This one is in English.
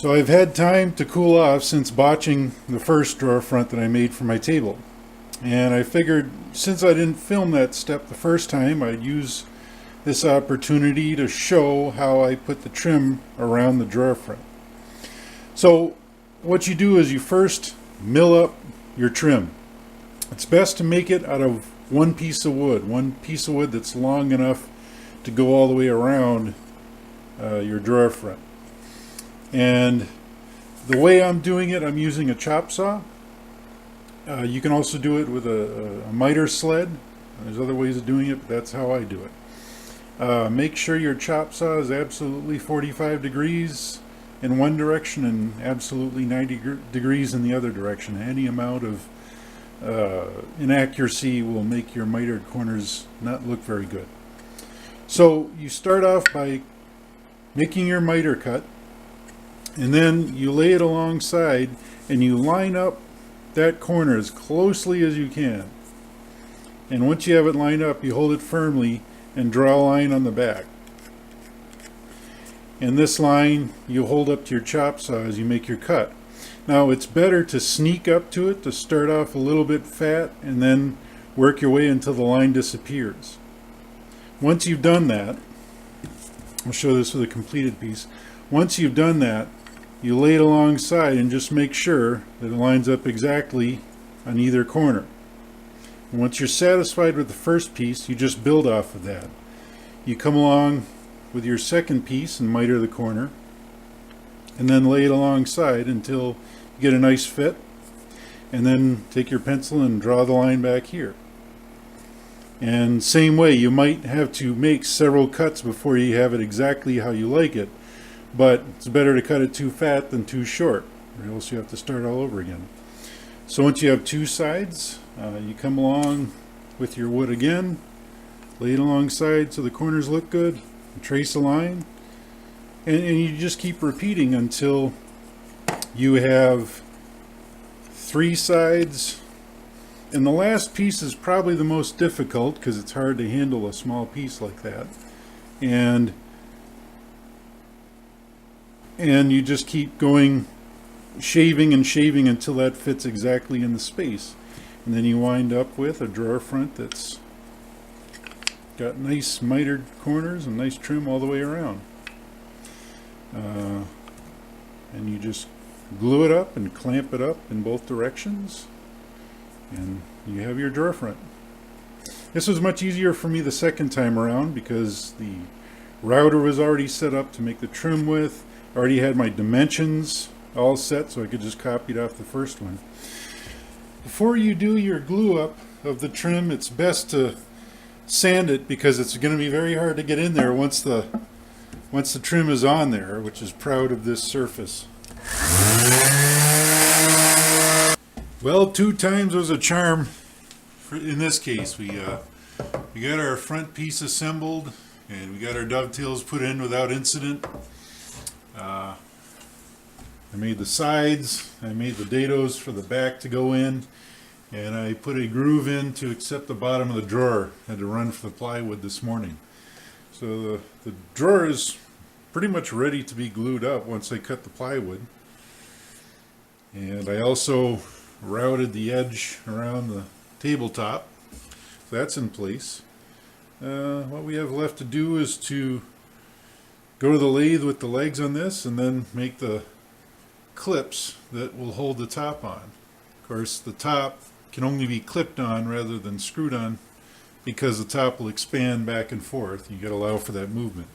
So I've had time to cool off since botching the first drawer front that I made for my table. And I figured since I didn't film that step the first time, I'd use this opportunity to show how I put the trim around the drawer front. So what you do is you first mill up your trim. It's best to make it out of one piece of wood that's long enough to go all the way around your drawer front. And the way I'm doing it, I'm using a chop saw. You can also do it with a miter sled. There's other ways of doing it, but that's how I do it. Make sure your chop saw is absolutely 45 degrees in one direction and absolutely 90 degrees in the other direction. Any amount of inaccuracy will make your mitered corners not look very good. So you start off by making your miter cut, and then you lay it alongside and you line up that corner as closely as you can. And once you have it lined up, you hold it firmly and draw a line on the back. And this line you hold up to your chop saw as you make your cut. Now it's better to sneak up to it, to start off a little bit fat and then work your way until the line disappears. Once you've done that, I'll show this with a completed piece. Once you've done that, you lay it alongside and just make sure that it lines up exactly on either corner. And once you're satisfied with the first piece, you just build off of that. You come along with your second piece and miter the corner, and then lay it alongside until you get a nice fit, and then take your pencil and draw the line back here. And same way, you might have to make several cuts before you have it exactly how you like it, but it's better to cut it too fat than too short, or else you have to start all over again. So once you have two sides, you come along with your wood again, lay it alongside so the corners look good, trace a line, and you just keep repeating until you have three sides. And the last piece is probably the most difficult because it's hard to handle a small piece like that. And you just keep going, shaving and shaving until that fits exactly in the space. And then you wind up with a drawer front that's got nice mitered corners and nice trim all the way around. And you just glue it up and clamp it up in both directions, and you have your drawer front. This was much easier for me the second time around because the router was already set up to make the trim with. I already had my dimensions all set, so I could just copy it off the first one. Before you do your glue up of the trim, it's best to sand it because it's going to be very hard to get in there once the trim is on there, which is proud of this surface. Well, two times was a charm. In this case, we got our front piece assembled and we got our dovetails put in without incident. I made the sides, I made the dados for the back to go in, and I put a groove in to accept the bottom of the drawer. Had to run for the plywood this morning. So the drawer is pretty much ready to be glued up once I cut the plywood. And I also routed the edge around the tabletop. So that's in place. What we have left to do is to go to the lathe with the legs on this and then make the clips that will hold the top on. Of course, the top can only be clipped on rather than screwed on because the top will expand back and forth. You got to allow for that movement.